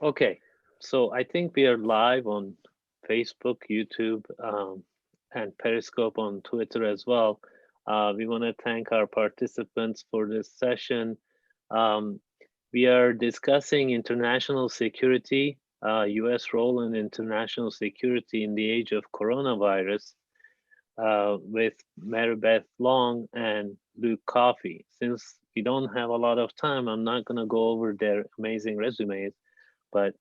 Okay, so I think we are live on Facebook, YouTube, and Periscope on Twitter as well. We want to thank our participants for this session. Um, we are discussing international security, US role in international security in the age of coronavirus with Mary Beth Long and Luke Coffey. Since we don't have a lot of time, I'm not going to go over their amazing resumes, but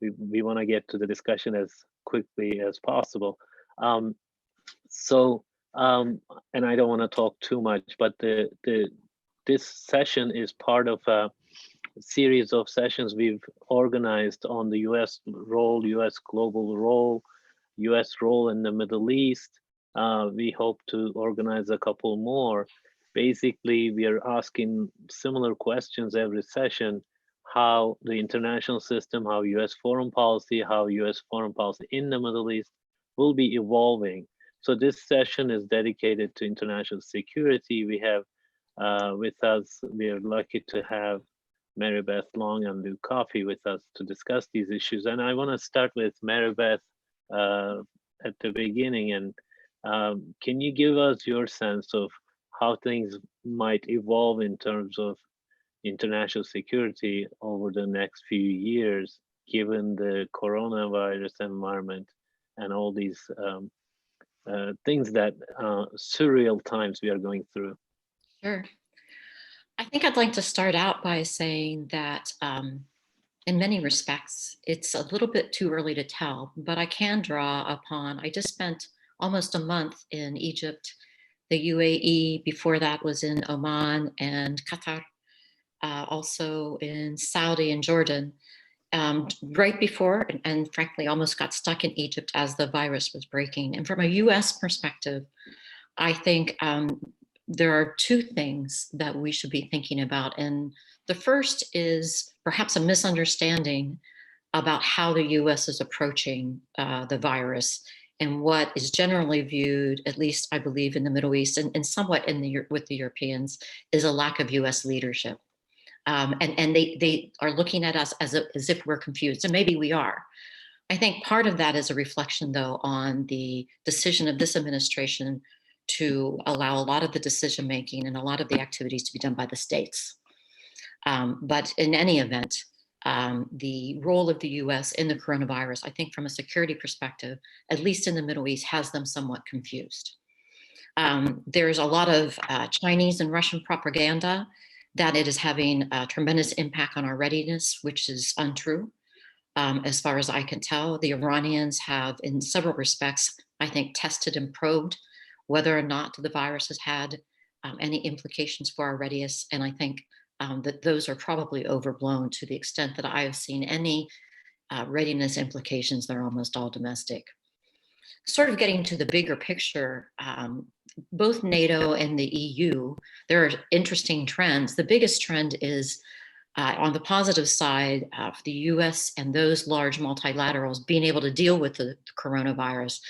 we want to get to the discussion as quickly as possible. Um, so, and I don't want to talk too much, but the this session is part of a series of sessions we've organized on the U.S. role, U.S. global role, U.S. role in the Middle East. We hope to organize a couple more. Basically, we are asking similar questions every session: how the international system, how U.S. foreign policy, how U.S. foreign policy in the Middle East will be evolving. So this session is dedicated to international security. We have with us, we are lucky to have Mary Beth Long and Luke Coffey with us to discuss these issues. And I want to start with Mary Beth uh, at the beginning. And can you give us your sense of how things might evolve in terms of international security over the next few years, given the coronavirus environment and all these things that surreal times we are going through? Sure. I think I'd like to start out by saying that in many respects, it's a little bit too early to tell, but I can draw upon, I just spent almost a month in Egypt, the UAE, before that was in Oman and Qatar, also in Saudi and Jordan, right before, and frankly, almost got stuck in Egypt as the virus was breaking. And from a US perspective, I think there are two things that we should be thinking about. And the first is perhaps a misunderstanding about how the US is approaching the virus and what is generally viewed, at least I believe in the Middle East and somewhat with the Europeans, is a lack of US leadership. And they are looking at us as if we're confused, and maybe we are. I think part of that is a reflection, though, on the decision of this administration to allow a lot of the decision making and a lot of the activities to be done by the states. But in any event, the role of the US in the coronavirus, I think from a security perspective, at least in the Middle East, has them somewhat confused. There's a lot of Chinese and Russian propaganda that it is having a tremendous impact on our readiness, which is untrue. As far as I can tell, the Iranians have, in several respects, I think, tested and probed whether or not the virus has had any implications for our readiness. And I think that those are probably overblown to the extent that I have seen any readiness implications. They're almost all domestic. Sort of getting to the bigger picture, both NATO and the EU, there are interesting trends. The biggest trend is on the positive side, the US and those large multilaterals being able to deal with the coronavirus,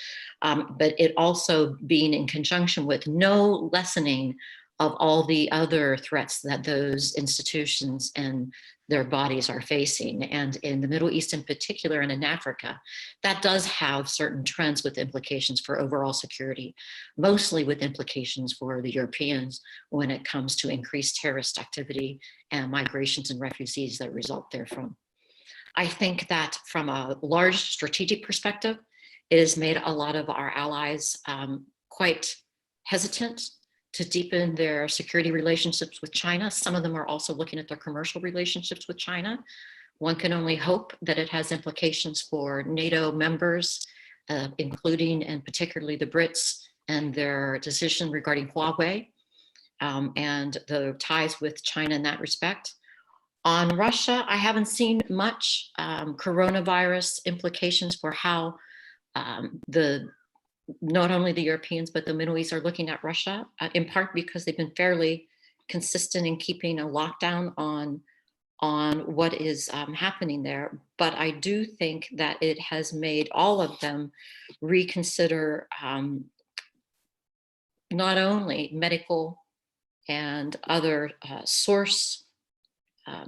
but it also being in conjunction with no lessening of all the other threats that those institutions and their bodies are facing. And in the Middle East in particular, and in Africa, that does have certain trends with implications for overall security, mostly with implications for the Europeans when it comes to increased terrorist activity and migrations and refugees that result therefrom. I think that from a large strategic perspective, it has made a lot of our allies quite hesitant to deepen their security relationships with China. Some of them are also looking at their commercial relationships with China. One can only hope that it has implications for NATO members, including and particularly the Brits and their decision regarding Huawei and the ties with China in that respect. On Russia, I haven't seen much coronavirus implications for how not only the Europeans, but the Middle East are looking at Russia, in part because they've been fairly consistent in keeping a lockdown on what is happening there. But I do think that it has made all of them reconsider not only medical and other source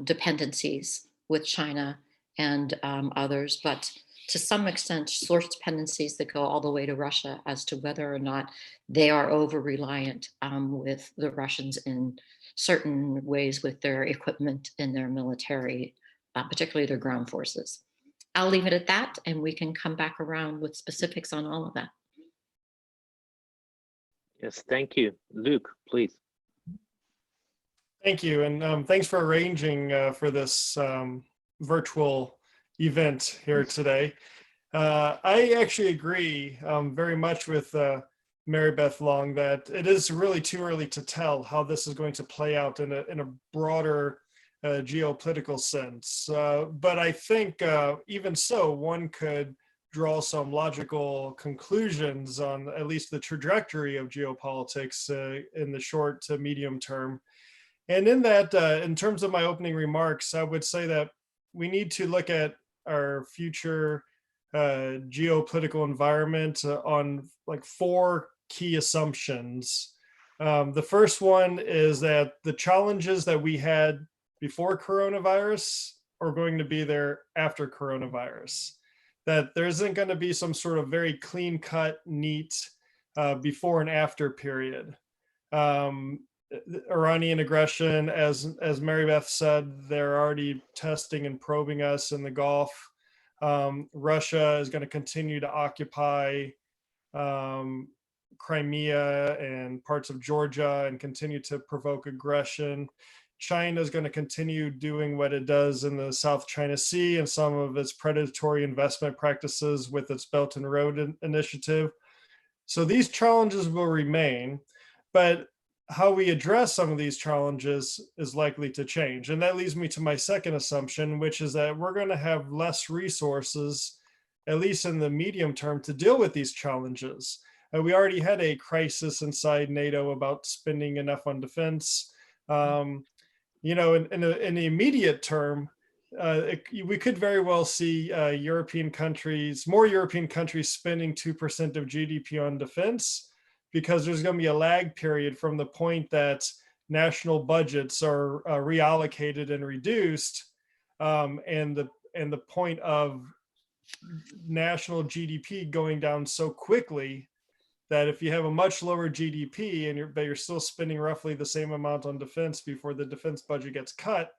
dependencies with China and others, but to some extent, source dependencies that go all the way to Russia as to whether or not they are over reliant with the Russians in certain ways with their equipment and their military, particularly their ground forces. I'll leave it at that, and we can come back around with specifics on all of that. Yes, thank you. Luke, please. Thank you, and thanks for arranging for this virtual event here today. I actually agree very much with Mary Beth Long that it is really too early to tell how this is going to play out in a broader geopolitical sense. But I think even so, one could draw some logical conclusions on at least the trajectory of geopolitics in the short to medium term. And in that, in terms of my opening remarks, I would say that we need to look at our future geopolitical environment on like 4 key assumptions. The first one is that the challenges that we had before coronavirus are going to be there after coronavirus. That there isn't going to be some sort of very clean cut, neat before and after period. Iranian aggression, as Mary Beth said, they're already testing and probing us in the Gulf. Russia is going to continue to occupy Crimea and parts of Georgia and continue to provoke aggression. China is going to continue doing what it does in the South China Sea and some of its predatory investment practices with its Belt and Road Initiative. So these challenges will remain, but how we address some of these challenges is likely to change. And that leads me to my second assumption, which is that we're going to have less resources, at least in the medium term, to deal with these challenges. We already had a crisis inside NATO about spending enough on defense. You know, in the immediate term, we could very well see European countries, more European countries spending 2% of GDP on defense, because there's going to be a lag period from the point that national budgets are reallocated and reduced, and the point of national GDP going down so quickly that if you have a much lower GDP and but you're still spending roughly the same amount on defense before the defense budget gets cut,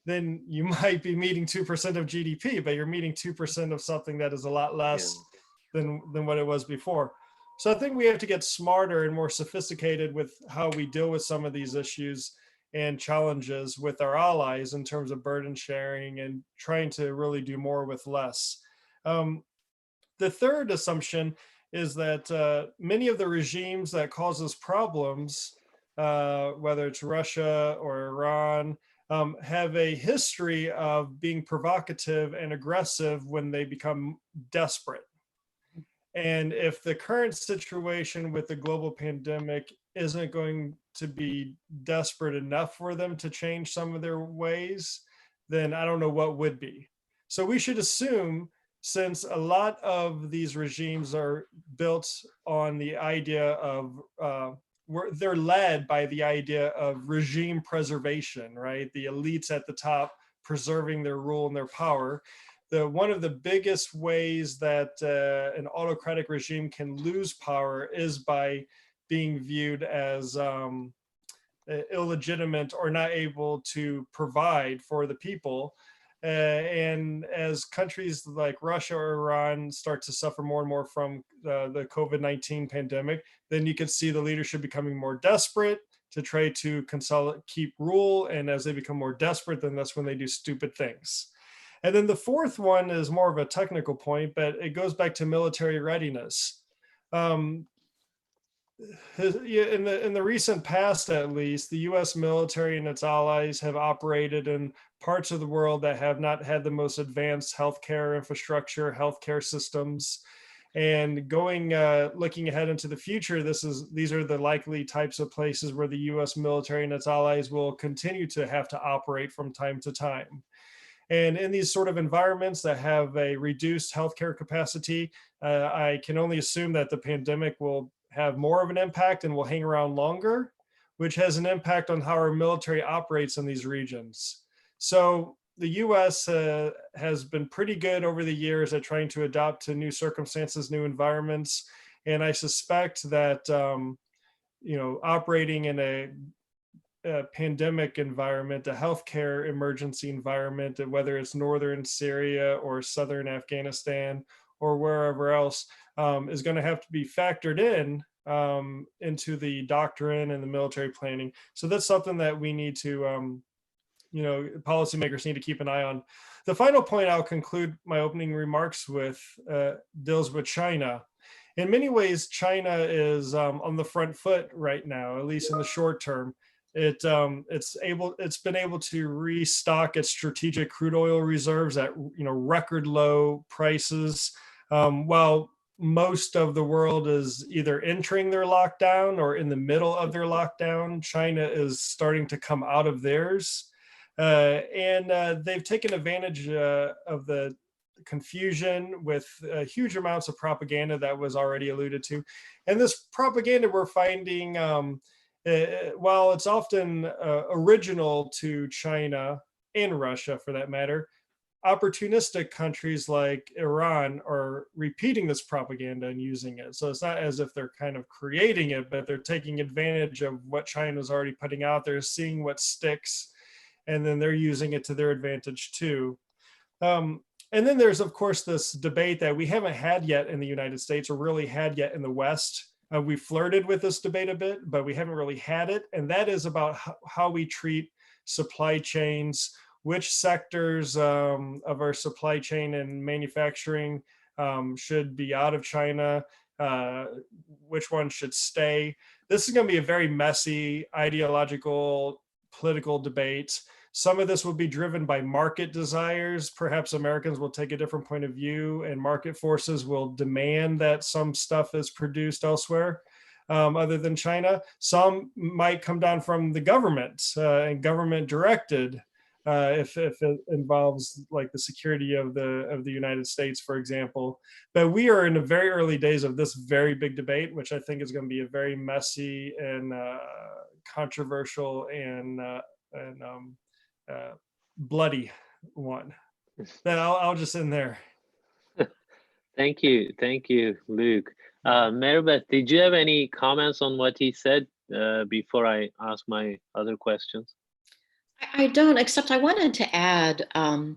then you might be meeting 2% of GDP, but you're meeting 2% of something that is a lot less than what it was before. So I think we have to get smarter and more sophisticated with how we deal with some of these issues and challenges with our allies in terms of burden sharing and trying to really do more with less. The third assumption is that many of the regimes that cause us problems, whether it's Russia or Iran, have a history of being provocative and aggressive when they become desperate. And if the current situation with the global pandemic isn't going to be desperate enough for them to change some of their ways, then I don't know what would be. So we should assume, since a lot of these regimes are built on the idea of, they're led by the idea of regime preservation, right? The elites at the top preserving their rule and their power. One of the biggest ways that an autocratic regime can lose power is by being viewed as illegitimate or not able to provide for the people. And as countries like Russia or Iran start to suffer more and more from the COVID-19 pandemic, then you can see the leadership becoming more desperate to try to keep rule. And as they become more desperate, then that's when they do stupid things. And then the fourth one is more of a technical point, but it goes back to military readiness. In the recent past, at least, the US military and its allies have operated in parts of the world that have not had the most advanced healthcare infrastructure, healthcare systems. And looking ahead into the future, these are the likely types of places where the US military and its allies will continue to have to operate from time to time. And in these sort of environments that have a reduced healthcare capacity, I can only assume that the pandemic will have more of an impact and will hang around longer, which has an impact on how our military operates in these regions. So the U.S. has been pretty good over the years at trying to adapt to new circumstances, new environments, and I suspect that operating in a pandemic environment, a healthcare emergency environment, whether it's northern Syria or southern Afghanistan or wherever else, is going to have to be factored in into the doctrine and the military planning. So that's something that we need to, policymakers need to keep an eye on. The final point I'll conclude my opening remarks with deals with China. In many ways, China is on the front foot right now, at least in the short term. It's been able to restock its strategic crude oil reserves at record low prices, while most of the world is either entering their lockdown or in the middle of their lockdown. China is starting to come out of theirs, and they've taken advantage of the confusion with huge amounts of propaganda that was already alluded to. And this propaganda we're finding, while it's often original to China and Russia for that matter, opportunistic countries like Iran are repeating this propaganda and using it. So it's not as if they're kind of creating it, but they're taking advantage of what China's already putting out there, seeing what sticks, and then they're using it to their advantage too. And then there's, of course, this debate that we haven't had yet in the United States, or really had yet in the West. We flirted with this debate a bit, but we haven't really had it. And that is about how we treat supply chains, which sectors of our supply chain and manufacturing should be out of China, which ones should stay. This is going to be a very messy, ideological, political debate. Some of this will be driven by market desires. Perhaps Americans will take a different point of view, and market forces will demand that some stuff is produced elsewhere other than China. Some might come down from the government and government directed, if it involves like the security of the United States, for example. But we are in the very early days of this very big debate, which I think is going to be a very messy and controversial and bloody one. Then I'll just end there. Thank you, Luke. Mary Beth, did you have any comments on what he said before I ask my other questions? I don't, except I wanted to add I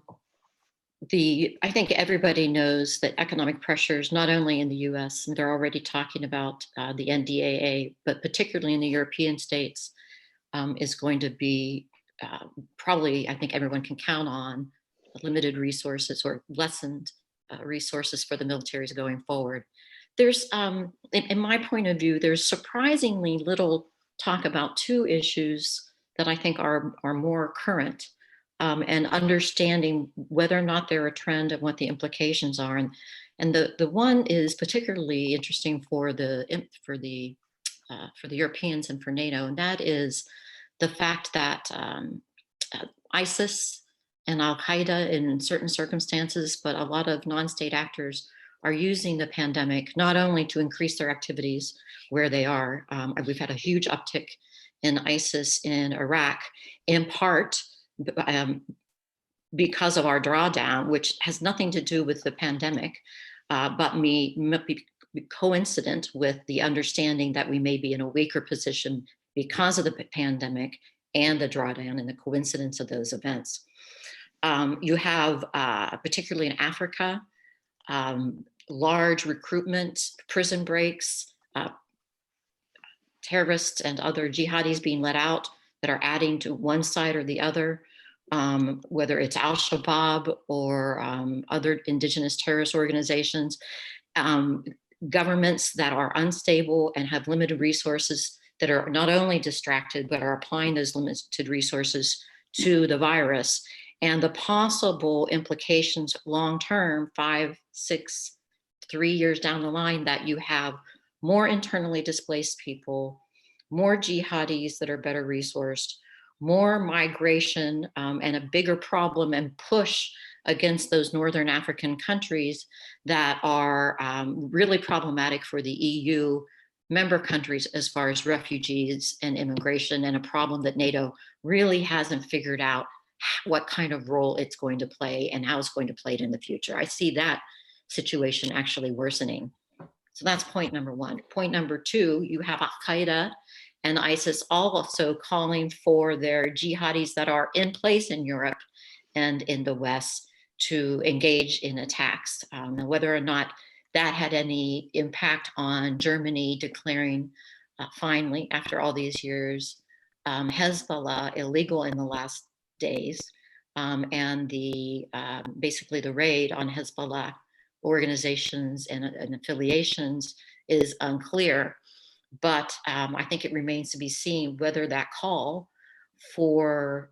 think everybody knows that economic pressures, not only in the US, and they're already talking about the NDAA, but particularly in the European states, is going to be probably, I think everyone can count on limited resources or lessened resources for the militaries going forward. There's, in my point of view, there's surprisingly little talk about two issues that I think are more current, and understanding whether or not they're a trend and what the implications are. And the one is particularly interesting for the Europeans and for NATO, and that is the fact that ISIS and Al-Qaeda in certain circumstances, but a lot of non-state actors are using the pandemic not only to increase their activities where they are. We've had a huge uptick in ISIS in Iraq, in part because of our drawdown, which has nothing to do with the pandemic, but may be coincident with the understanding that we may be in a weaker position because of the pandemic and the drawdown and the coincidence of those events. You have, particularly in Africa, large recruitment, prison breaks, terrorists and other jihadis being let out that are adding to one side or the other, whether it's Al-Shabaab or other indigenous terrorist organizations, governments that are unstable and have limited resources that are not only distracted, but are applying those limited resources to the virus, and the possible implications long-term, 5, 6, 3 years down the line, that you have more internally displaced people, more jihadis that are better resourced, more migration, and a bigger problem and push against those Northern African countries that are really problematic for the EU member countries as far as refugees and immigration, and a problem that NATO really hasn't figured out what kind of role it's going to play and how it's going to play it in the future. I see that situation actually worsening. So that's point number one. Point number two, you have Al-Qaeda and ISIS also calling for their jihadis that are in place in Europe and in the West to engage in attacks. Whether or not that had any impact on Germany declaring finally, after all these years, Hezbollah illegal in the last days, and the basically the raid on Hezbollah organizations and affiliations is unclear. But I think it remains to be seen whether that call for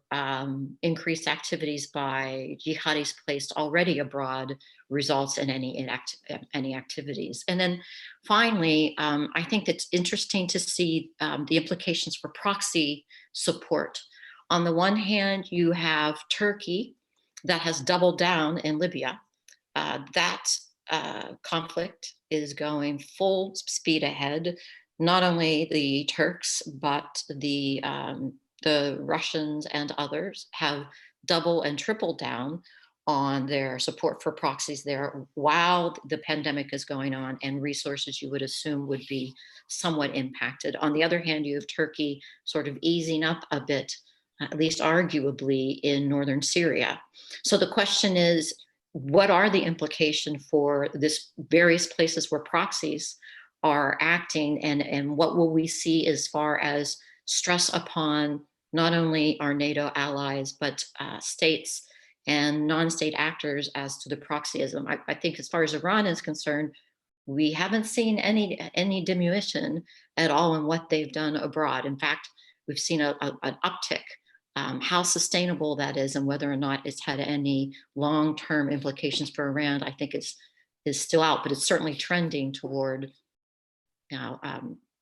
increased activities by jihadis placed already abroad results in any activities. And then finally, I think it's interesting to see the implications for proxy support. On the one hand, you have Turkey that has doubled down in Libya. That conflict is going full speed ahead. Not only the Turks, but the Russians and others have double and tripled down on their support for proxies there while the pandemic is going on, and resources you would assume would be somewhat impacted. On the other hand, you have Turkey sort of easing up a bit, at least arguably, in northern Syria. So the question is, what are the implications for this various places where proxies are acting, and what will we see as far as stress upon not only our NATO allies, but states and non-state actors as to the proxyism? I think as far as Iran is concerned, we haven't seen any diminution at all in what they've done abroad. In fact, we've seen an uptick. How sustainable that is and whether or not it's had any long-term implications for Iran, I think is still out, but it's certainly trending toward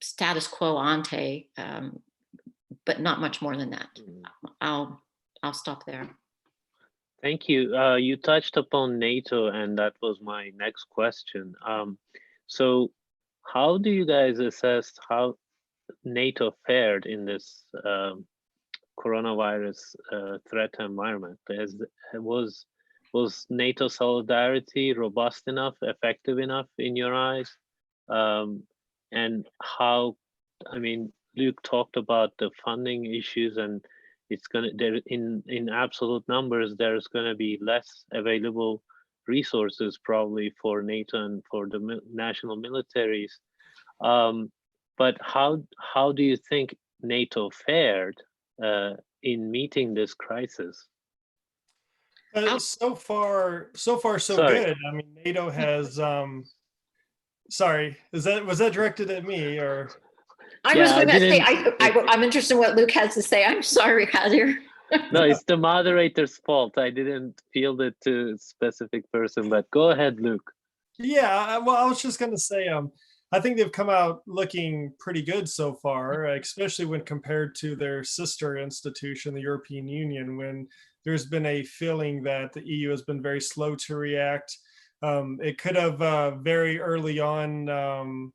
status quo ante, but not much more than that. I'll stop there. Thank you. You touched upon NATO, and that was my next question. So how do you guys assess how NATO fared in this coronavirus threat environment? Was NATO solidarity robust enough, effective enough in your eyes? And how, I mean, Luke talked about the funding issues, and it's gonna, there in absolute numbers, there's gonna be less available resources probably for NATO and for the national militaries. But how do you think NATO fared in meeting this crisis? So far, so Sorry. good. I mean, NATO has. Sorry, was that directed at me or? I was going to say, I'm interested in what Luke has to say. I'm sorry, Kadir. No, it's the moderator's fault. I didn't field it to a specific person, but go ahead, Luke. Yeah, well, I was just going to say, I think they've come out looking pretty good so far, especially when compared to their sister institution, the European Union, when there's been a feeling that the EU has been very slow to react. It could have very early on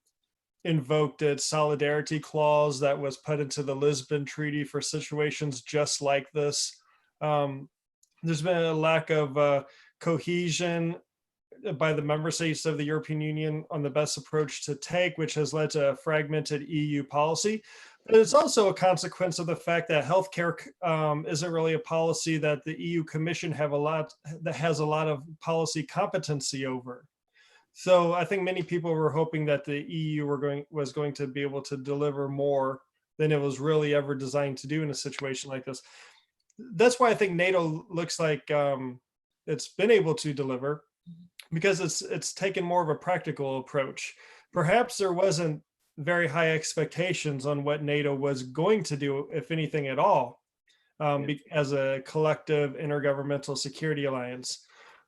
invoked its solidarity clause that was put into the Lisbon Treaty for situations just like this. There's been a lack of cohesion by the member states of the European Union on the best approach to take, which has led to a fragmented EU policy. But it's also a consequence of the fact that healthcare isn't really a policy that the EU Commission has a lot of policy competency over. So I think many people were hoping that the EU was going to be able to deliver more than it was really ever designed to do in a situation like this. That's why I think NATO looks like it's been able to deliver, because it's taken more of a practical approach. Perhaps there wasn't very high expectations on what NATO was going to do, if anything at all, as a collective intergovernmental security alliance.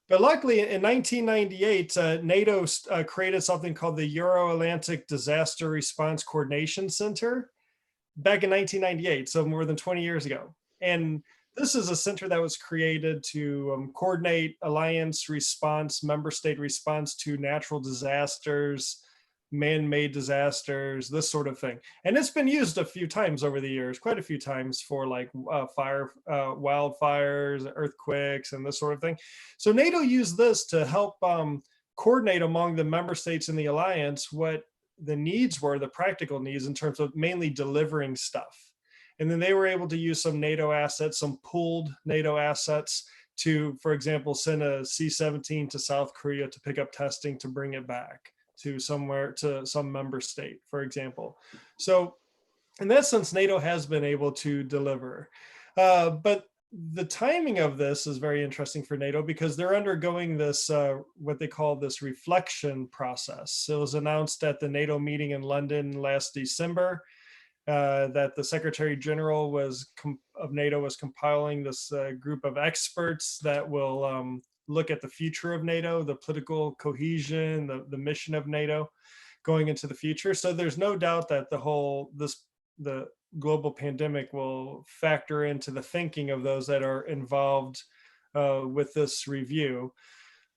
But luckily, in 1998, NATO created something called the Euro-Atlantic Disaster Response Coordination Center back in 1998, so more than 20 years ago. And this is a center that was created to coordinate alliance response, member state response to natural disasters, man-made disasters, this sort of thing. And it's been used a few times over the years, quite a few times, for like wildfires, earthquakes, and this sort of thing. So NATO used this to help coordinate among the member states in the alliance what the needs were, the practical needs, in terms of mainly delivering stuff. And then they were able to use some NATO assets, some pooled NATO assets, to, for example, send a C-17 to South Korea to pick up testing to bring it back to somewhere, to some member state, for example. So in that sense, NATO has been able to deliver. But the timing of this is very interesting for NATO because they're undergoing this, what they call this reflection process. It was announced at the NATO meeting in London last December that the Secretary General of NATO was compiling this group of experts that will look at the future of NATO, the political cohesion, the mission of NATO going into the future. So there's no doubt that the global pandemic will factor into the thinking of those that are involved with this review.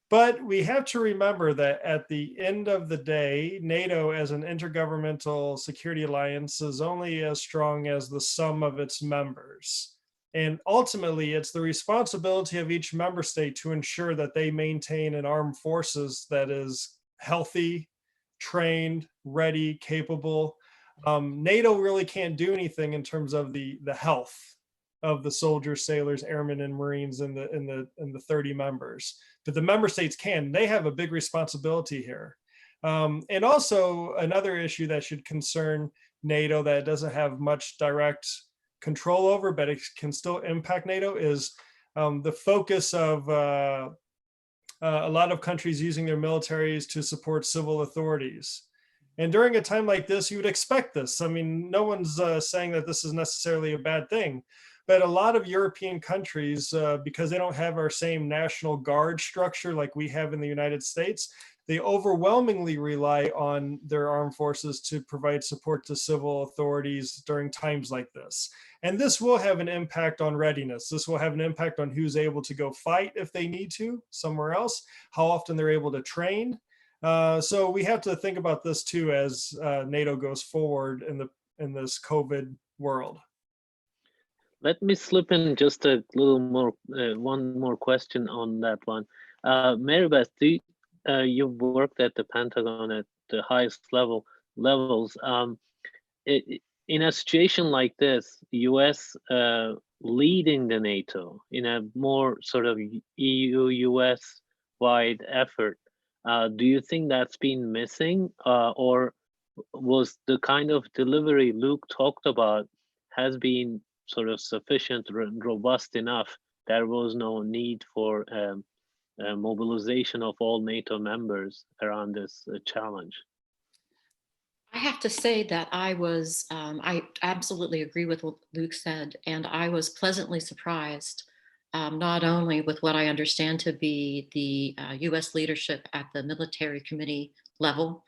But we have to remember that at the end of the day, NATO as an intergovernmental security alliance is only as strong as the sum of its members. And ultimately, it's the responsibility of each member state to ensure that they maintain an armed forces that is healthy, trained, ready, capable. NATO really can't do anything in terms of the health of the soldiers, sailors, airmen, and Marines in the 30 members. But the member states can. They have a big responsibility here. And also another issue that should concern NATO that doesn't have much direct control over, but it can still impact NATO, is the focus of a lot of countries using their militaries to support civil authorities. And during a time like this, you would expect this. I mean, no one's saying that this is necessarily a bad thing, but a lot of European countries, because they don't have our same National Guard structure like we have in the United States, they overwhelmingly rely on their armed forces to provide support to civil authorities during times like this. And this will have an impact on readiness. This will have an impact on who's able to go fight if they need to somewhere else, how often they're able to train. So we have to think about this too as NATO goes forward in this COVID world. Let me slip in just a little more, one more question on that one. Mary Beth, you've worked at the Pentagon at the highest levels. In a situation like this, US leading the NATO in a more sort of EU-US wide effort, do you think that's been missing, or was the kind of delivery Luke talked about has been sort of sufficient, robust enough? There was no need for mobilization of all NATO members around this challenge. I have to say that I absolutely agree with what Luke said, and I was pleasantly surprised, not only with what I understand to be the US leadership at the military committee level,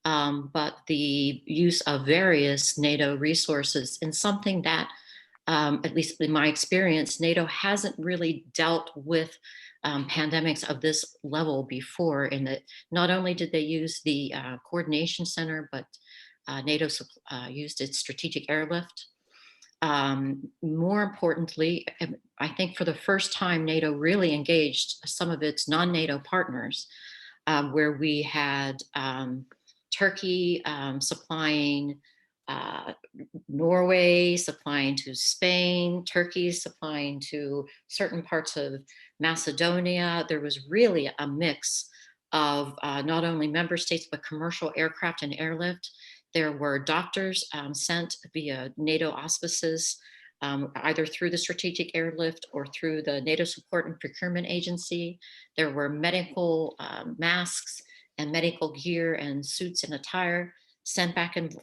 but the use of various NATO resources in something that, at least in my experience, NATO hasn't really dealt with pandemics of this level before, in that not only did they use the coordination center, but NATO used its strategic airlift. More importantly, I think for the first time, NATO really engaged some of its non-NATO partners, where we had Turkey supplying, Norway supplying to Spain, Turkey supplying to certain parts of Macedonia. There was really a mix of not only member states, but commercial aircraft and airlift. There were doctors sent via NATO auspices, either through the strategic airlift or through the NATO Support and Procurement Agency. There were medical masks and medical gear and suits and attire sent back and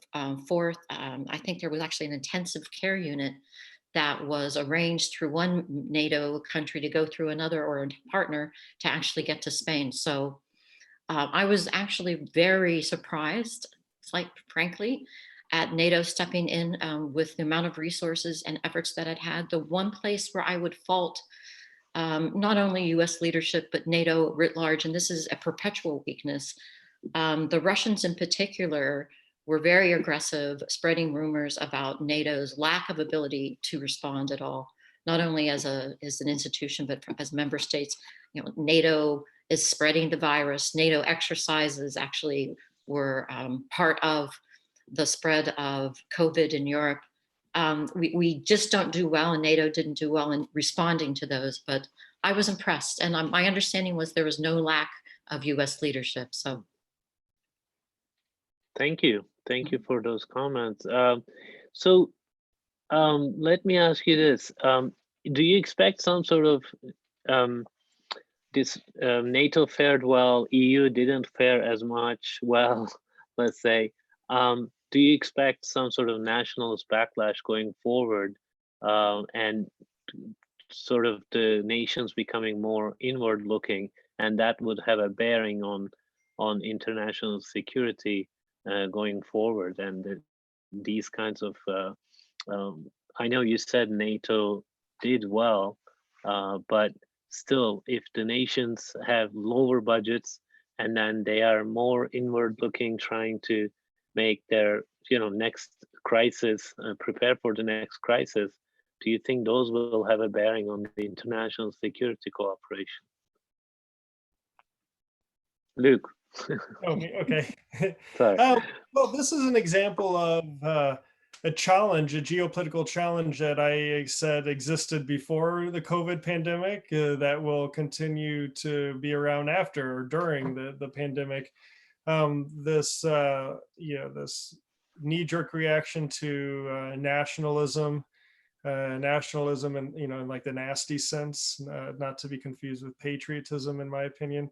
forth. I think there was actually an intensive care unit that was arranged through one NATO country to go through another or a partner to actually get to Spain. So I was actually very surprised, like, frankly, at NATO stepping in with the amount of resources and efforts that it had. The one place where I would fault not only US leadership, but NATO writ large, and this is a perpetual weakness, The Russians in particular were very aggressive, spreading rumors about NATO's lack of ability to respond at all, not only as an institution, but as member states. You know, NATO is spreading the virus. NATO exercises actually were part of the spread of COVID in Europe. We just don't do well, and NATO didn't do well in responding to those, but I was impressed. And my understanding was there was no lack of US leadership, so. Thank you. Thank you for those comments. Let me ask you this. Do you expect some sort of NATO fared well, EU didn't fare as much well, let's say. Do you expect some sort of nationalist backlash going forward, and sort of the nations becoming more inward looking, and that would have a bearing on international security going forward? And these kinds of I know you said NATO did well, but still, if the nations have lower budgets and then they are more inward looking, trying to make their next crisis, prepare for the next crisis, do you think those will have a bearing on the international security cooperation? Luke. Okay. Sorry. Well, this is an example of a challenge, a geopolitical challenge that I said existed before the COVID pandemic, that will continue to be around after or during the pandemic. This knee-jerk reaction to nationalism and in like the nasty sense, not to be confused with patriotism, in my opinion.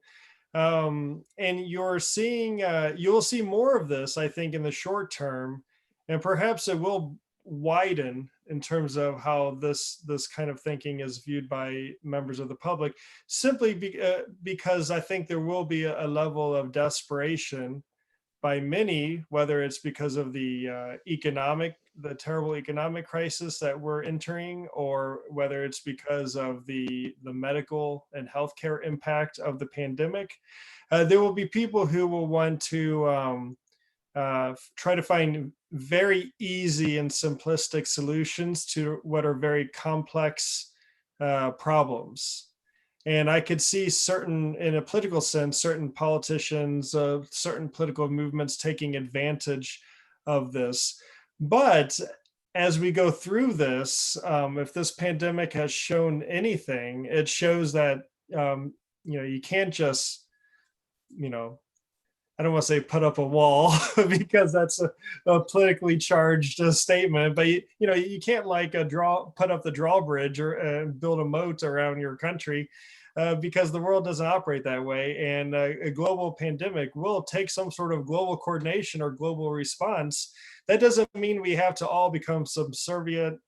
And you'll see more of this, I think, in the short term, and perhaps it will widen in terms of how this kind of thinking is viewed by members of the public, simply because I think there will be a level of desperation by many, whether it's because of the terrible economic crisis that we're entering, or whether it's because of the medical and healthcare impact of the pandemic. There will be people who will want to try to find very easy and simplistic solutions to what are very complex problems. And I could see in a political sense, certain politicians, certain political movements taking advantage of this. But as we go through this, if this pandemic has shown anything, it shows that you can't just, I don't want to say put up a wall because that's a politically charged statement, but you can't like put up the drawbridge or build a moat around your country, because the world doesn't operate that way. And a global pandemic will take some sort of global coordination or global response. That doesn't mean we have to all become subservient,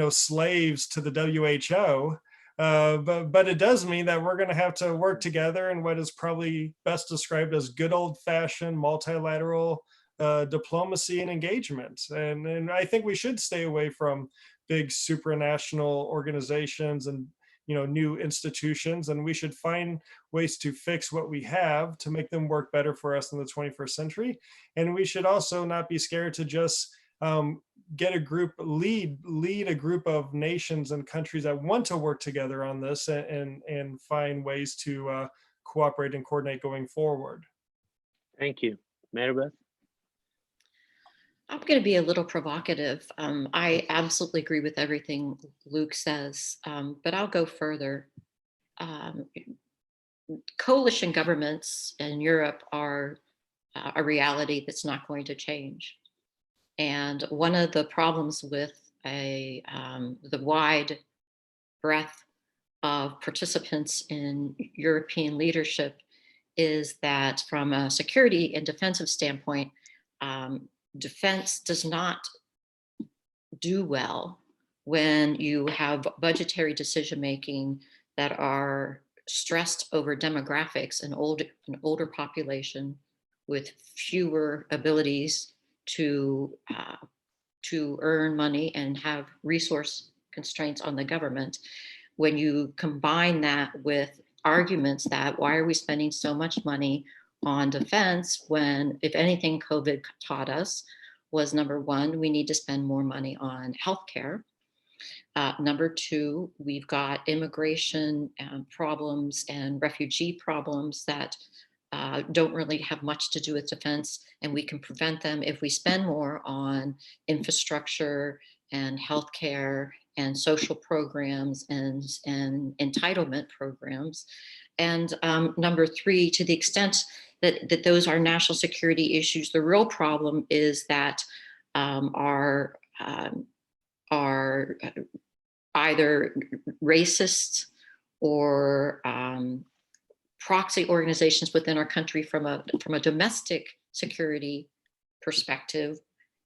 slaves to the WHO. But it does mean that we're going to have to work together in what is probably best described as good old-fashioned multilateral diplomacy and engagement. And I think we should stay away from big supranational organizations and new institutions, and we should find ways to fix what we have to make them work better for us in the 21st century. And we should also not be scared to just get a group, lead a group of nations and countries that want to work together on this and find ways to cooperate and coordinate going forward. Thank you. Mary Beth? I'm going to be a little provocative. I absolutely agree with everything Luke says, but I'll go further. Coalition governments in Europe are a reality that's not going to change. And one of the problems with the wide breadth of participants in European leadership is that from a security and defensive standpoint, defense does not do well when you have budgetary decision-making that are stressed over demographics, an older population with fewer abilities to earn money and have resource constraints on the government. When you combine that with arguments that why are we spending so much money on defense when, if anything, COVID taught us was, number one, we need to spend more money on healthcare. Number two, we've got immigration problems and refugee problems that don't really have much to do with defense, and we can prevent them if we spend more on infrastructure and healthcare and social programs and entitlement programs. And number three, to the extent that those are national security issues, the real problem is that our either racist or proxy organizations within our country from a domestic security perspective.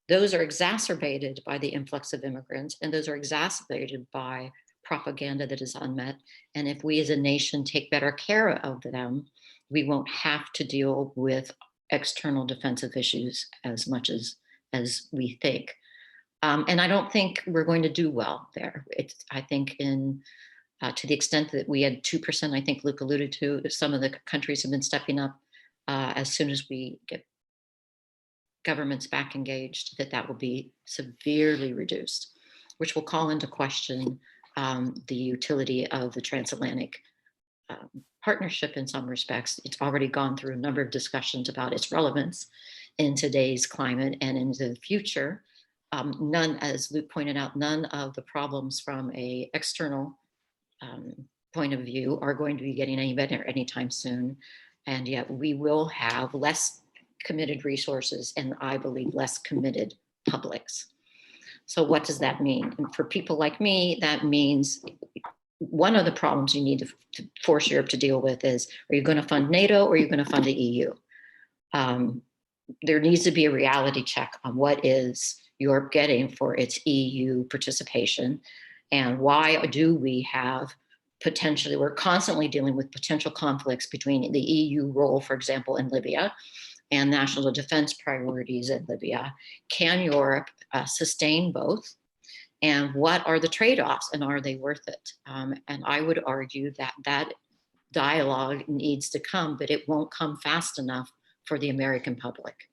Those are exacerbated by the influx of immigrants, and those are exacerbated by propaganda that is unmet. And if we as a nation take better care of them, we won't have to deal with external defensive issues as much as we think. And I don't think we're going to do well there. I think to the extent that we had 2%, I think Luke alluded to, if some of the countries have been stepping up as soon as we get governments back engaged, that will be severely reduced, which will call into question the utility of the transatlantic partnership in some respects. It's already gone through a number of discussions about its relevance in today's climate and into the future. None, as Luke pointed out, none of the problems from an external point of view are going to be getting any better anytime soon. And yet we will have less committed resources and, I believe, less committed publics. So what does that mean? And for people like me, that means one of the problems you need to force Europe to deal with is, are you going to fund NATO or are you going to fund the EU? There needs to be a reality check on what is Europe getting for its EU participation, and why do we have potentially, we're constantly dealing with potential conflicts between the EU role, for example, in Libya, and national defense priorities in Libya. Can Europe sustain both? And what are the trade-offs, and are they worth it? And I would argue that dialogue needs to come, but it won't come fast enough for the American public,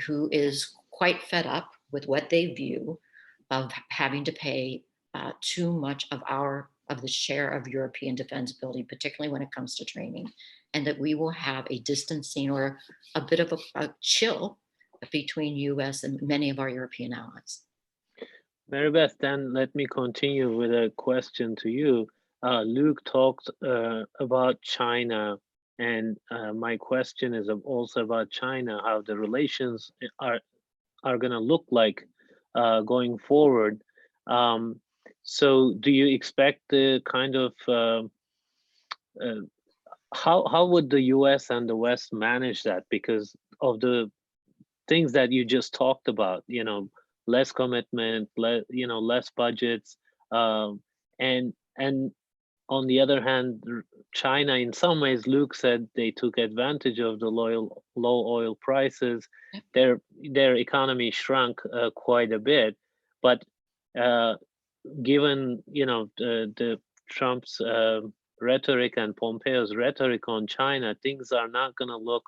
who is quite fed up with what they view of having to pay too much of the share of European defense building, particularly when it comes to training, and that we will have a distancing or a bit of a chill between US and many of our European allies. Mary Beth, then let me continue with a question to you. Luke talked about China, and my question is also about China, how the relations are going to look like going forward. So do you expect the kind of, how would the US and the West manage that? Because of the things that you just talked about, less commitment, less budgets, and on the other hand, China, in some ways, Luke said they took advantage of the low oil prices. Their economy shrunk quite a bit, but given the Trump's rhetoric and Pompeo's rhetoric on China, things are not going to look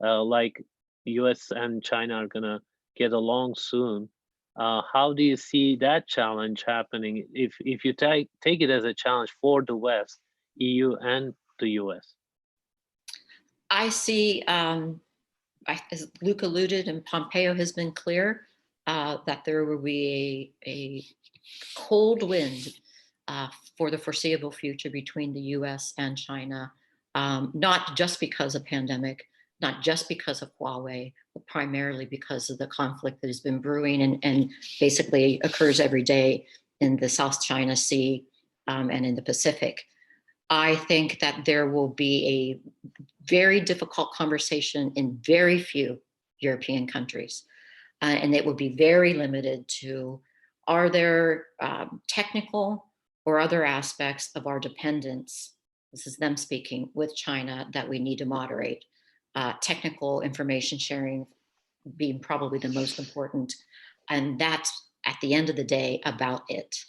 like U.S. and China are going to get along soon. How do you see that challenge happening if you take it as a challenge for the West, EU and the US? I see, as Luke alluded, and Pompeo has been clear, that there will be a cold wind for the foreseeable future between the US and China, not just because of pandemic, not just because of Huawei, but primarily because of the conflict that has been brewing and basically occurs every day in the South China Sea and in the Pacific. I think that there will be a very difficult conversation in very few European countries. And it will be very limited to, are there technical or other aspects of our dependence, this is them speaking, with China that we need to moderate? Technical information sharing being probably the most important. And that's, at the end of the day, about it.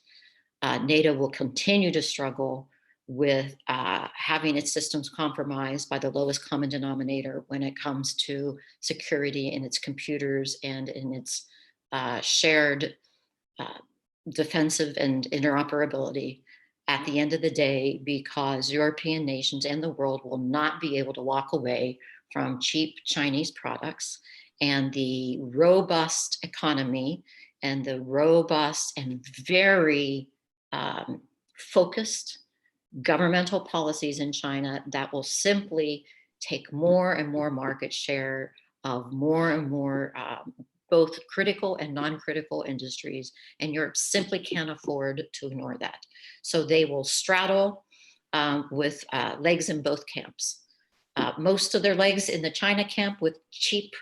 NATO will continue to struggle with having its systems compromised by the lowest common denominator when it comes to security in its computers and in its shared defensive and interoperability at the end of the day, because European nations and the world will not be able to walk away from cheap Chinese products, and the robust economy and the robust and very focused governmental policies in China that will simply take more and more market share of more and more both critical and non-critical industries, and Europe simply can't afford to ignore that. So they will straddle with legs in both camps. Most of their legs in the China camp with cheap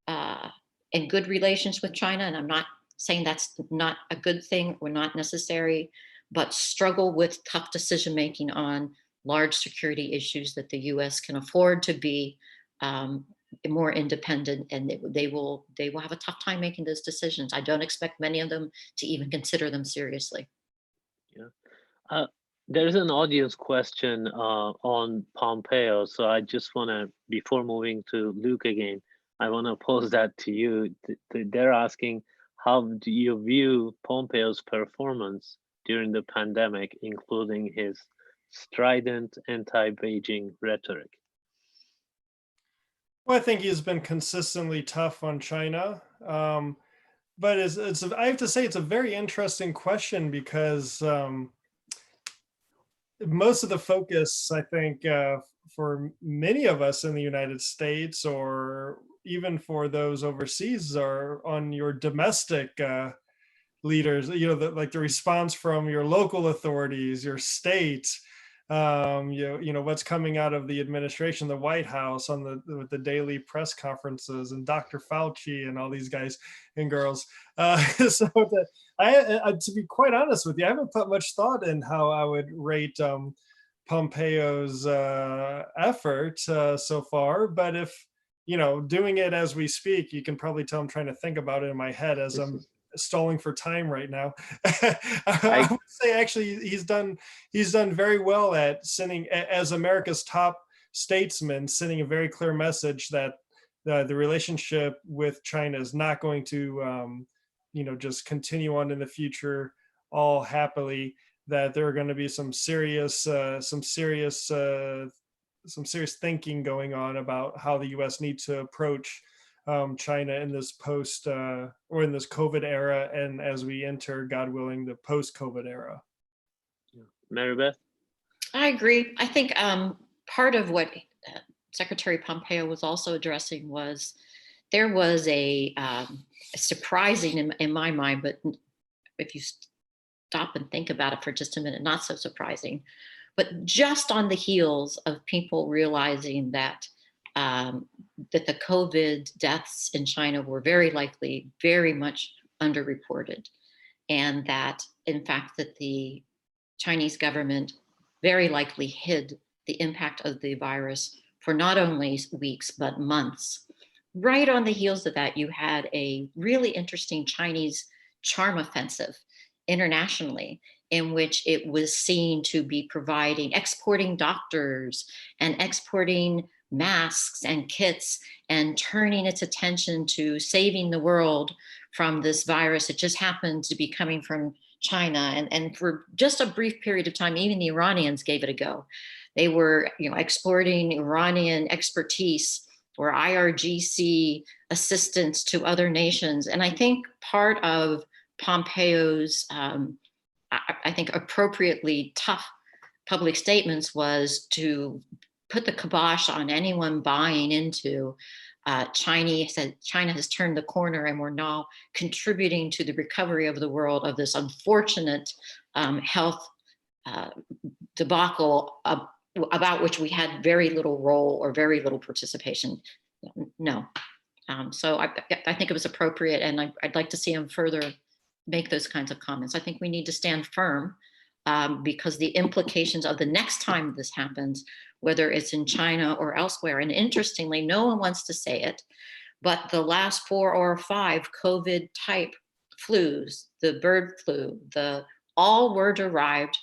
and good relations with China, and I'm not saying that's not a good thing or not necessary, but struggle with tough decision-making on large security issues that the US can afford to be more independent, and they will have a tough time making those decisions. I don't expect many of them to even consider them seriously. Yeah. There's an audience question on Pompeo, so I just want to, before moving to Luke again, I want to pose that to you. They're asking, how do you view Pompeo's performance during the pandemic, including his strident anti-Beijing rhetoric? Well, I think he's been consistently tough on China. But I have to say, it's a very interesting question because most of the focus, I think, for many of us in the United States, or even for those overseas, are on your domestic leaders, like the response from your local authorities, your state, what's coming out of the administration, the White House, with the daily press conferences, and Dr. Fauci and all these guys and girls. So to be quite honest with you, I haven't put much thought in how I would rate Pompeo's effort so far. But if doing it as we speak, you can probably tell I'm trying to think about it in my head as I'm stalling for time right now. I would say actually he's done very well at sending, as America's top statesman, sending a very clear message that the relationship with China is not going to just continue on in the future all happily, that there are going to be some serious thinking going on about how the US needs to approach China in this post or in this COVID era, and as we enter, God willing, the post-COVID era. Mary Beth? I agree. I think part of what Secretary Pompeo was also addressing was there was a surprising in my mind, but if you stop and think about it for just a minute, not so surprising, but just on the heels of people realizing that that the COVID deaths in China were very likely very much underreported, and that in fact that the Chinese government very likely hid the impact of the virus for not only weeks but months. Right on the heels of that, you had a really interesting Chinese charm offensive internationally, in which it was seen to be exporting doctors and exporting masks and kits, and turning its attention to saving the world from this virus. It just happened to be coming from China. And for just a brief period of time, even the Iranians gave it a go. They were exporting Iranian expertise or IRGC assistance to other nations. And I think part of Pompeo's, I think, appropriately tough public statements was to put the kibosh on anyone buying into China has turned the corner, and we're now contributing to the recovery of the world of this unfortunate health debacle about which we had very little role or very little participation. No. So I think it was appropriate, and I'd like to see him further make those kinds of comments. I think we need to stand firm because the implications of the next time this happens, whether it's in China or elsewhere, and interestingly, no one wants to say it, but the last 4 or 5 COVID type flus, the bird flu, all were derived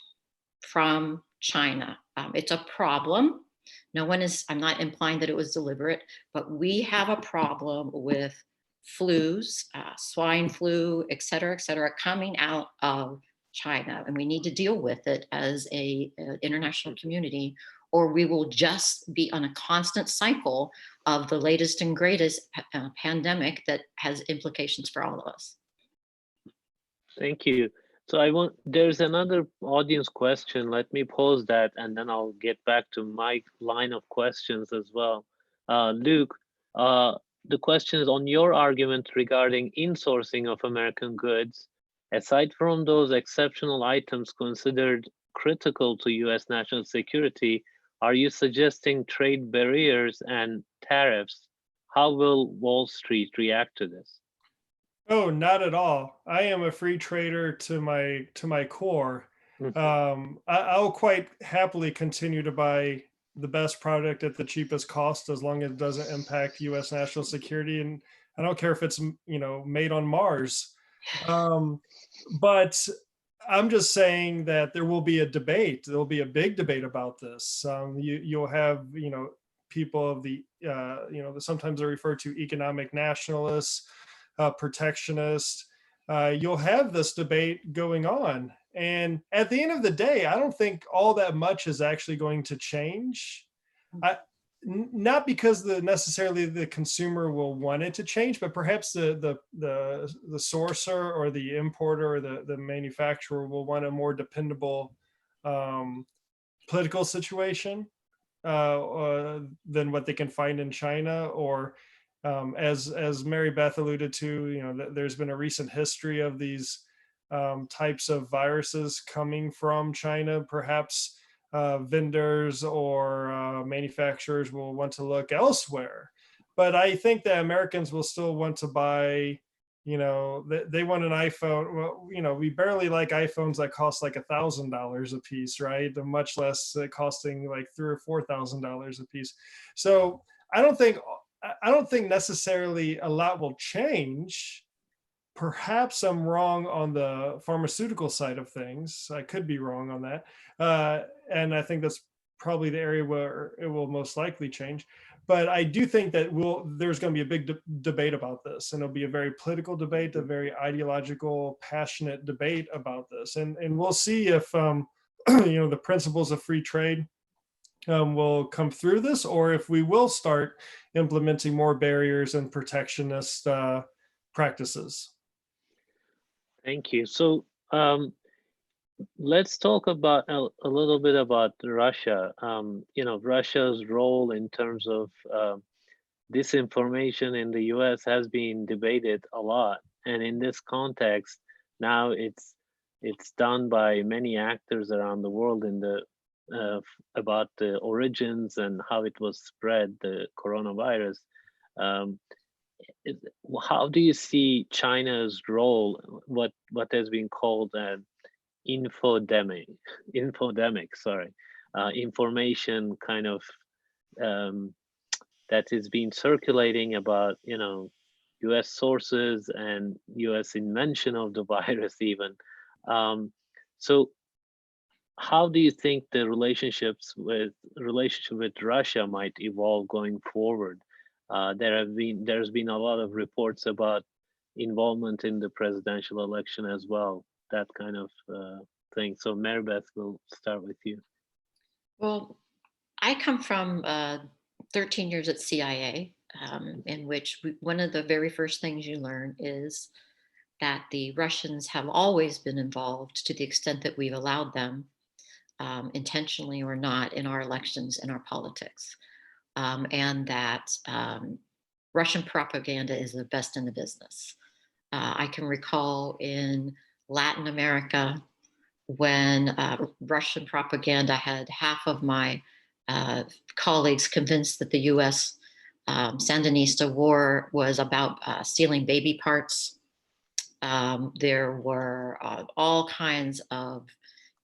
from China. It's a problem. I'm not implying that it was deliberate, but we have a problem with flus, swine flu, et cetera, coming out of China. And we need to deal with it as an international community, or we will just be on a constant cycle of the latest and greatest pandemic that has implications for all of us. Thank you. So there's another audience question. Let me pose that, and then I'll get back to my line of questions as well. Luke, the question is on your argument regarding insourcing of American goods. Aside from those exceptional items considered critical to US national security, are you suggesting trade barriers and tariffs? How will Wall Street react to this? Oh, not at all. I am a free trader to my core. I'll quite happily continue to buy the best product at the cheapest cost as long as it doesn't impact U.S. national security, and I don't care if it's made on Mars. But I'm just saying that there will be a debate. There will be a big debate about this. You'll have people of the sometimes they're referred to economic nationalists, protectionists. You'll have this debate going on. And at the end of the day, I don't think all that much is actually going to change. Not because necessarily the consumer will want it to change, but perhaps the sourcer or the importer or the manufacturer will want a more dependable political situation than what they can find in China, or as Mary Beth alluded to, there's been a recent history of these types of viruses coming from China. Perhaps vendors or manufacturers will want to look elsewhere. But I think that Americans will still want to buy, they want an iPhone. Well, we barely like iPhones that cost like $1,000 a piece, right? Much less costing like $3,000 or $4,000 a piece. So I don't think necessarily a lot will change. Perhaps I'm wrong on the pharmaceutical side of things. I could be wrong on that. And I think that's probably the area where it will most likely change. But I do think that there's going to be a big debate about this, and it'll be a very political debate, a very ideological, passionate debate about this. And we'll see if the principles of free trade will come through this, or if we will start implementing more barriers and protectionist practices. Thank you. So let's talk about a little bit about Russia. Russia's role in terms of disinformation in the US has been debated a lot. And in this context, now it's done by many actors around the world about the origins and how it was spread, the coronavirus. How do you see China's role, what has been called an infodemic, information kind of that is being circulating about, US sources and US invention of the virus even. So how do you think the relationship with Russia might evolve going forward? There's been a lot of reports about involvement in the presidential election as well, that kind of thing. So Mary Beth, we'll start with you. Well, I come from 13 years at CIA, in which one of the very first things you learn is that the Russians have always been involved, to the extent that we've allowed them, intentionally or not, in our elections and our politics. And that Russian propaganda is the best in the business. I can recall in Latin America when Russian propaganda had half of my colleagues convinced that the US Sandinista war was about stealing baby parts. There were all kinds of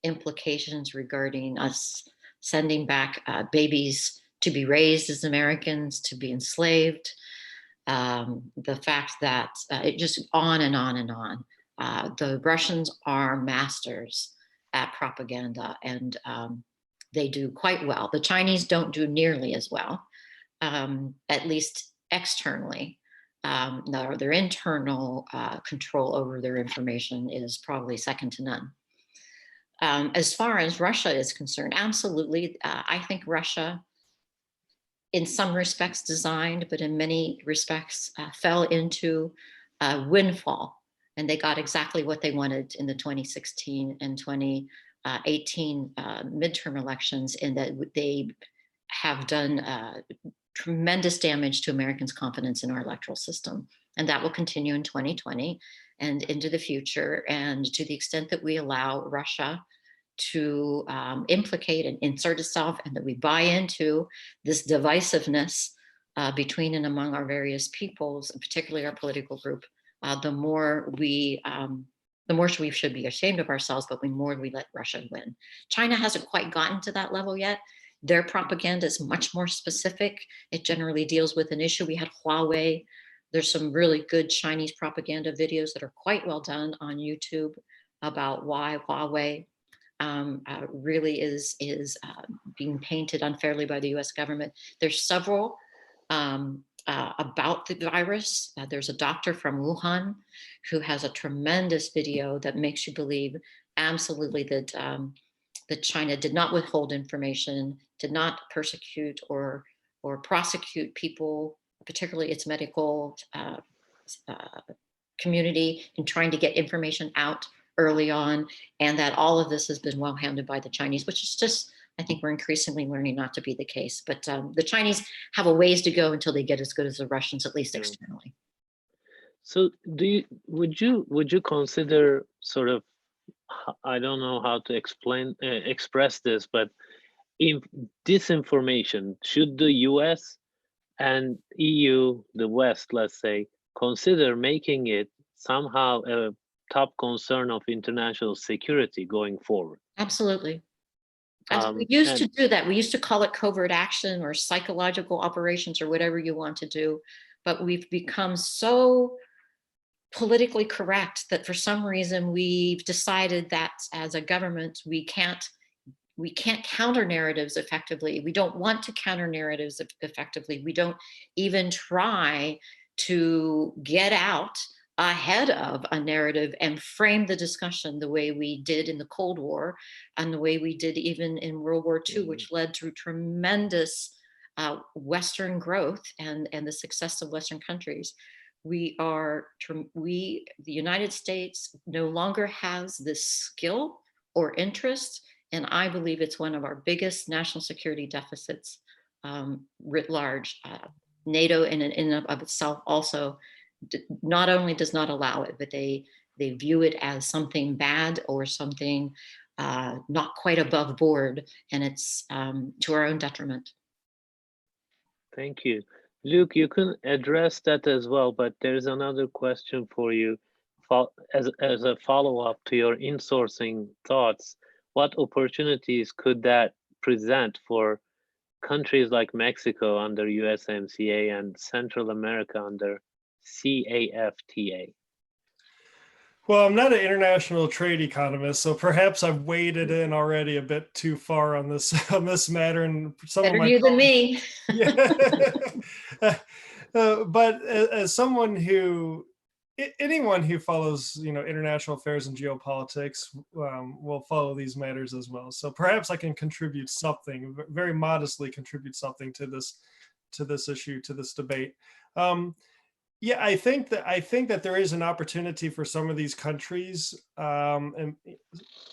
implications regarding us sending back babies to be raised as Americans, to be enslaved. The fact that it just on and on and on. The Russians are masters at propaganda, and they do quite well. The Chinese don't do nearly as well, at least externally. Their internal control over their information is probably second to none. As far as Russia is concerned, absolutely. I think Russia, in some respects designed, but in many respects fell into a windfall. And they got exactly what they wanted in the 2016 and 2018 midterm elections, in that they have done tremendous damage to Americans' confidence in our electoral system. And that will continue in 2020 and into the future. And to the extent that we allow Russia to implicate and insert itself, and that we buy into this divisiveness between and among our various peoples, and particularly our political group, the more we should be ashamed of ourselves, but the more we let Russia win. China hasn't quite gotten to that level yet. Their propaganda is much more specific. It generally deals with an issue. We had Huawei. There's some really good Chinese propaganda videos that are quite well done on YouTube about why Huawei really is being painted unfairly by the US government. There's several about the virus. There's a doctor from Wuhan who has a tremendous video that makes you believe absolutely that that China did not withhold information, did not persecute or prosecute people, particularly its medical community, in trying to get information out early on, and that all of this has been well handled by the Chinese, which is just, I think we're increasingly learning not to be the case. But the Chinese have a ways to go until they get as good as the Russians, at least externally. So would you consider sort of, I don't know how to express this, but if disinformation, should the US and EU, the West, let's say, consider making it somehow a top concern of international security going forward? Absolutely. We used to do that. We used to call it covert action or psychological operations or whatever you want to do. But we've become so politically correct that for some reason we've decided that as a government we can't counter narratives effectively. We don't want to counter narratives effectively. We don't even try to get out ahead of a narrative and frame the discussion the way we did in the Cold War and the way we did even in World War II, which led to tremendous Western growth and the success of Western countries. The United States no longer has this skill or interest, and I believe it's one of our biggest national security deficits writ large. NATO in and of itself also not only does not allow it, but they view it as something bad or something not quite above board, and it's to our own detriment. Thank you. Luke, you can address that as well, but there's another question for you as a follow-up to your insourcing thoughts. What opportunities could that present for countries like Mexico under USMCA and Central America under CAFTA? Well, I'm not an international trade economist, so perhaps I've waded in already a bit too far on this matter. And some Better of my you than me. Yeah. But as someone anyone who follows, international affairs and geopolitics will follow these matters as well. So perhaps I can contribute something, very modestly contribute something to this issue, to this debate. Yeah, I think that there is an opportunity for some of these countries, and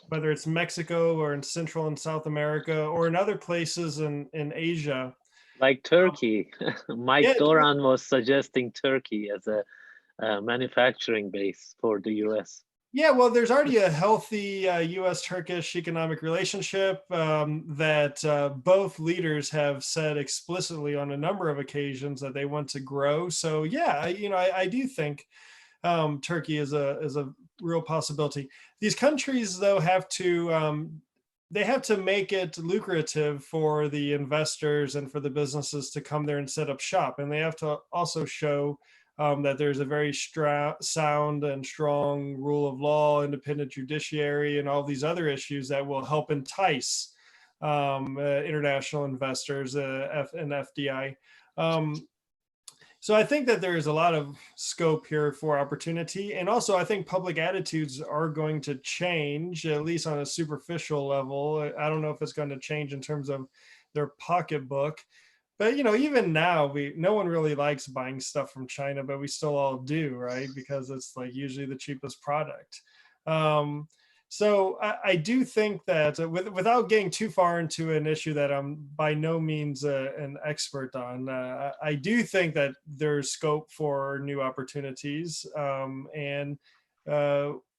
whether it's Mexico or in Central and South America or in other places in Asia. Like Turkey. Mike Yeah, Doran was suggesting Turkey as a manufacturing base for the US. Yeah, well, there's already a healthy U.S.-Turkish economic relationship that both leaders have said explicitly on a number of occasions that they want to grow. So yeah, I do think Turkey is a real possibility. These countries, though, have to make it lucrative for the investors and for the businesses to come there and set up shop, and they have to also show that there's a very sound and strong rule of law, independent judiciary, and all these other issues that will help entice international investors, and FDI. So I think that there is a lot of scope here for opportunity. And also I think public attitudes are going to change, at least on a superficial level. I don't know if it's going to change in terms of their pocketbook. But even now, no one really likes buying stuff from China, but we still all do, right? Because it's like usually the cheapest product. So I do think that without getting too far into an issue that I'm by no means an expert on, I do think that there's scope for new opportunities. And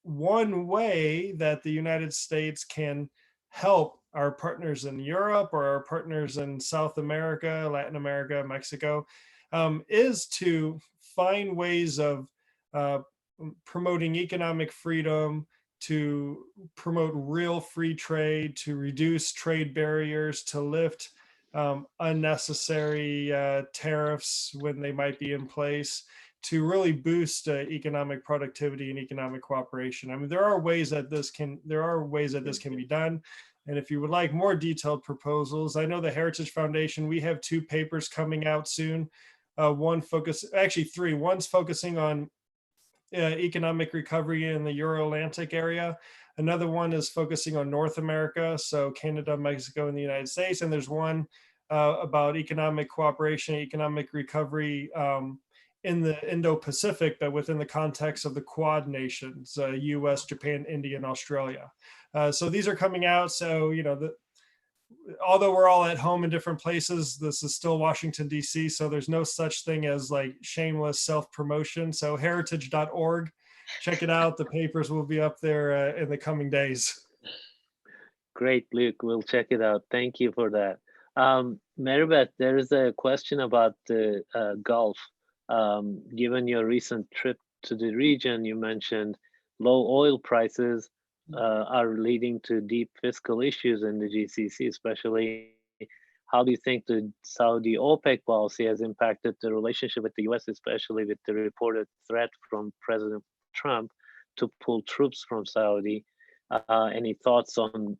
one way that the United States can help our partners in Europe or our partners in South America, Latin America, Mexico, is to find ways of promoting economic freedom, to promote real free trade, to reduce trade barriers, to lift unnecessary tariffs when they might be in place, to really boost economic productivity and economic cooperation. I mean, there are ways that this can be done. And if you would like more detailed proposals, I know the Heritage Foundation, we have 2 papers coming out soon. Actually 3. One's focusing on economic recovery in the Euro-Atlantic area. Another one is focusing on North America, so Canada, Mexico, and the United States. And there's one about economic cooperation, economic recovery in the Indo-Pacific, but within the context of the Quad nations, US, Japan, India, and Australia. So these are coming out. So, although we're all at home in different places, this is still Washington, D.C., so there's no such thing as like shameless self-promotion. So heritage.org, check it out. The papers will be up there in the coming days. Great, Luke. We'll check it out. Thank you for that. Mary Beth, there is a question about the Gulf. Given your recent trip to the region, you mentioned low oil prices are leading to deep fiscal issues in the GCC, especially. How do you think the Saudi OPEC policy has impacted the relationship with the US, especially with the reported threat from President Trump to pull troops from Saudi? Any thoughts on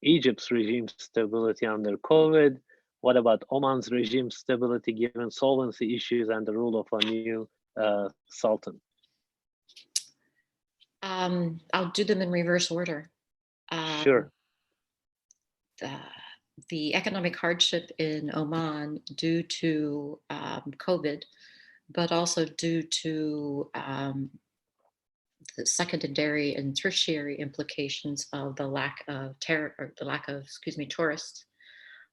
Egypt's regime stability under COVID? What about Oman's regime stability given solvency issues and the rule of a new sultan? I'll do them in reverse order. Sure. The economic hardship in Oman due to COVID, but also due to the secondary and tertiary implications of the lack of tourists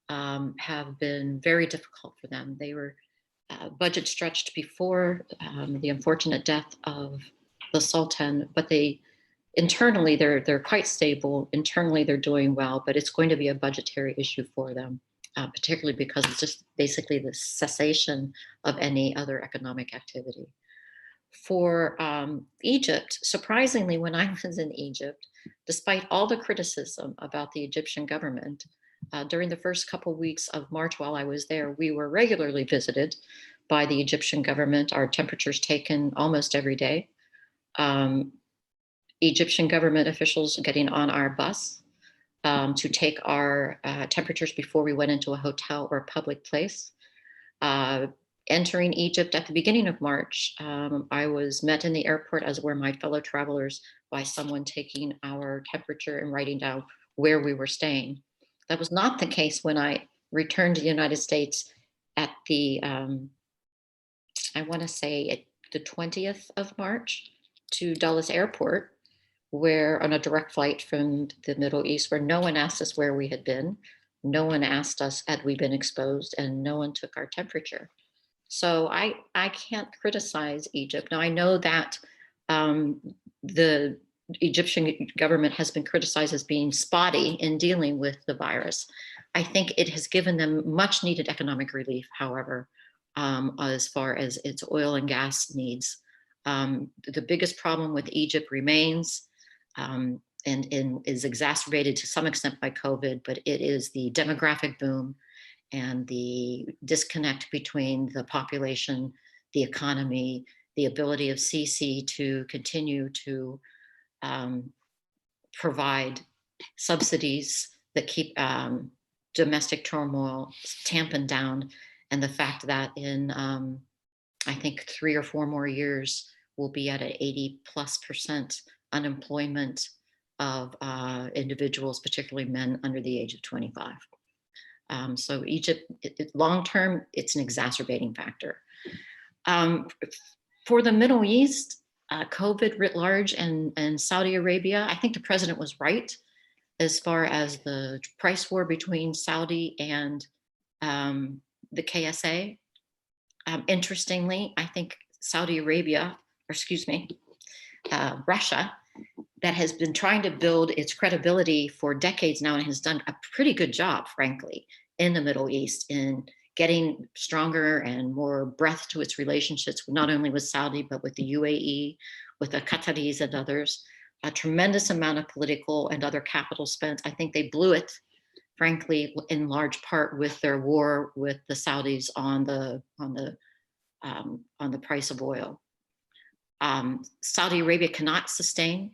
have been very difficult for them. They were budget stretched before the unfortunate death of the Sultan, but internally they're quite stable. Internally they're doing well, but it's going to be a budgetary issue for them, particularly because it's just basically the cessation of any other economic activity. For Egypt, surprisingly, when I was in Egypt, despite all the criticism about the Egyptian government, during the first couple of weeks of March while I was there, we were regularly visited by the Egyptian government, our temperatures taken almost every day. Egyptian government officials getting on our bus to take our temperatures before we went into a hotel or a public place. Entering Egypt at the beginning of March, I was met in the airport, as were my fellow travelers, by someone taking our temperature and writing down where we were staying. That was not the case when I returned to the United States at the, I want to say the 20th of March to Dulles Airport, where on a direct flight from the Middle East, where no one asked us where we had been, no one asked us had we been exposed, and no one took our temperature. So I can't criticize Egypt. Now I know that the Egyptian government has been criticized as being spotty in dealing with the virus. I think it has given them much needed economic relief, however, as far as its oil and gas needs. The biggest problem with Egypt remains and is exacerbated to some extent by COVID, but it is the demographic boom and the disconnect between the population, the economy, the ability of Sisi to continue to provide subsidies that keep domestic turmoil tampened down, and the fact that in I think 3 or 4 more years we'll be at an 80+% unemployment of individuals, particularly men under the age of 25. So Egypt, long term, it's an exacerbating factor. For the Middle East, COVID writ large, and Saudi Arabia, I think the president was right as far as the price war between Saudi and the KSA. Interestingly, I think Saudi Arabia, or excuse me, Russia, that has been trying to build its credibility for decades now and has done a pretty good job, frankly, in the Middle East in getting stronger and more breadth to its relationships, not only with Saudi, but with the UAE, with the Qataris and others. A tremendous amount of political and other capital spent. I think they blew it, frankly, in large part with their war with the Saudis on the price of oil. Saudi Arabia cannot sustain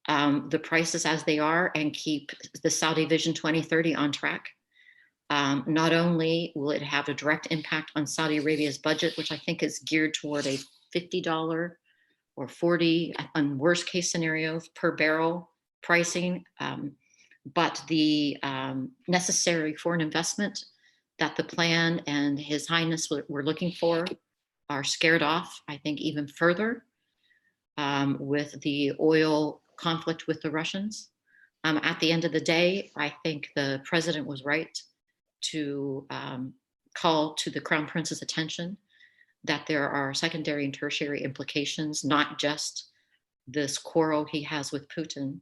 the prices as they are and keep the Saudi Vision 2030 on track. Not only will it have a direct impact on Saudi Arabia's budget, which I think is geared toward a $50 or 40 on worst case scenarios per barrel pricing, but the necessary foreign investment that the plan and His Highness were looking for are scared off, I think, even further with the oil conflict with the Russians. At the end of the day, I think the president was right to call to the Crown Prince's attention that there are secondary and tertiary implications, not just this quarrel he has with Putin,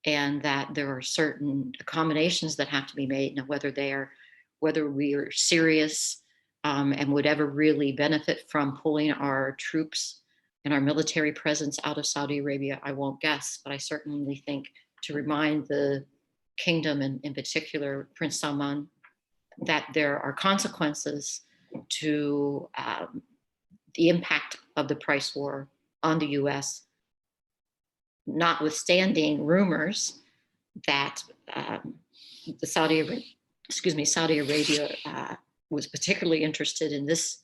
and that there are certain accommodations that have to be made. Now, whether we are serious and would ever really benefit from pulling our troops and our military presence out of Saudi Arabia, I won't guess, but I certainly think to remind the kingdom, and in particular Prince Salman, that there are consequences to the impact of the price war on the US, notwithstanding rumors that Saudi Arabia was particularly interested in this,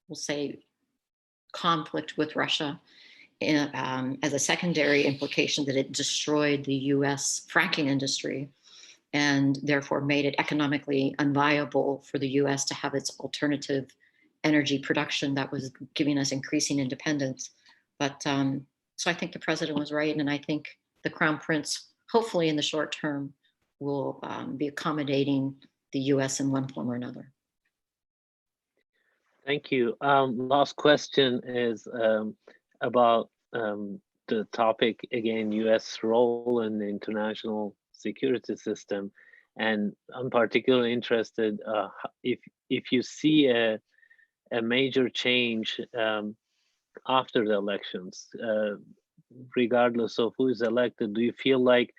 we'll say, conflict with Russia as a secondary implication that it destroyed the US fracking industry and therefore made it economically unviable for the US to have its alternative energy production that was giving us increasing independence. But so I think the president was right, and I think the Crown Prince, hopefully in the short term, will be accommodating the US in one form or another. Thank you. Last question is about the topic again, US role in the international security system. And I'm particularly interested if you see a major change after the elections, regardless of who is elected. Do you feel like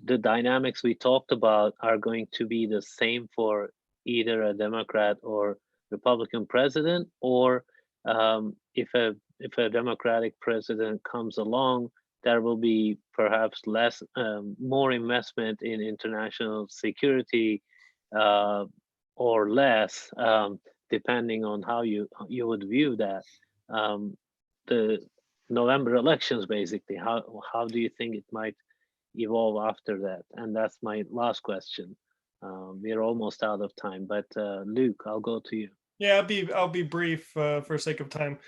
the dynamics we talked about are going to be the same for either a Democrat or Republican president, or if a Democratic president comes along, there will be perhaps more investment in international security, or less, depending on how you would view that. The November elections, basically, how do you think it might evolve after that? And that's my last question. We're almost out of time, but Luke, I'll go to you. Yeah, I'll be brief for sake of time.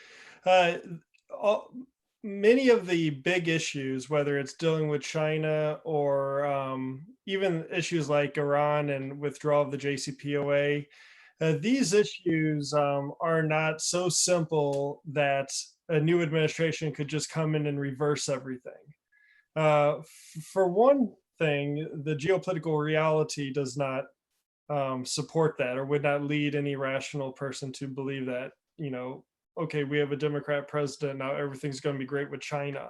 Many of the big issues, whether it's dealing with China or even issues like Iran and withdrawal of the JCPOA, these issues are not so simple that a new administration could just come in and reverse everything. For one thing, the geopolitical reality does not support that, or would not lead any rational person to believe that, okay, we have a Democrat president, now everything's going to be great with China.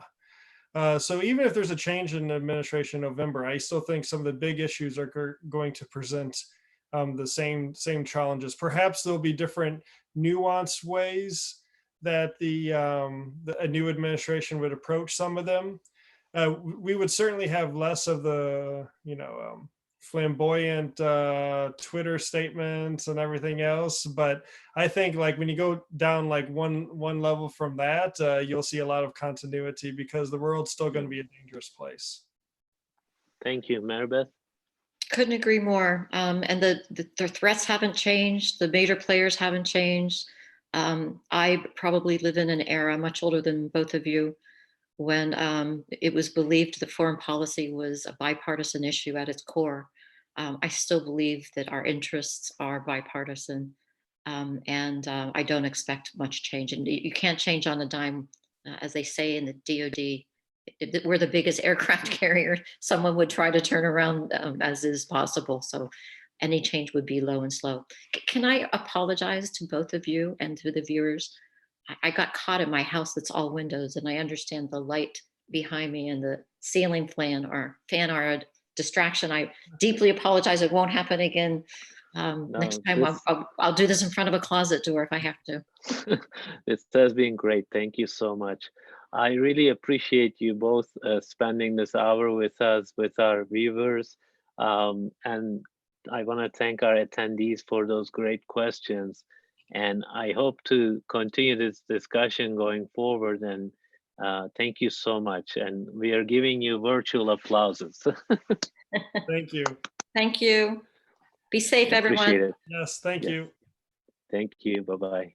So even if there's a change in administration in November, I still think some of the big issues are going to present the same challenges. Perhaps there'll be different nuanced ways that a new administration would approach some of them. we would certainly have less of the, flamboyant Twitter statements and everything else. But I think like when you go down like one level from that, you'll see a lot of continuity because the world's still going to be a dangerous place. Thank you, Maribeth. Couldn't agree more. And the threats haven't changed. The major players haven't changed. I probably live in an era much older than both of you, when it was believed that foreign policy was a bipartisan issue at its core. I still believe that our interests are bipartisan, and I don't expect much change. And you can't change on a dime, as they say in the DoD. We're the biggest aircraft carrier someone would try to turn around as is possible. So any change would be low and slow. Can I apologize to both of you and to the viewers? I got caught in my house that's all windows, and I understand the light behind me and the ceiling fan are a distraction. I deeply apologize. It won't happen again. Next time I'll do this in front of a closet door if I have to. This has been great. Thank you so much. I really appreciate you both spending this hour with us, with our viewers. And I want to thank our attendees for those great questions. And I hope to continue this discussion going forward. And thank you so much. And we are giving you virtual applauses. Thank you. Thank you. Be safe, everyone. Appreciate it. Yes, thank you. Thank you. Bye-bye.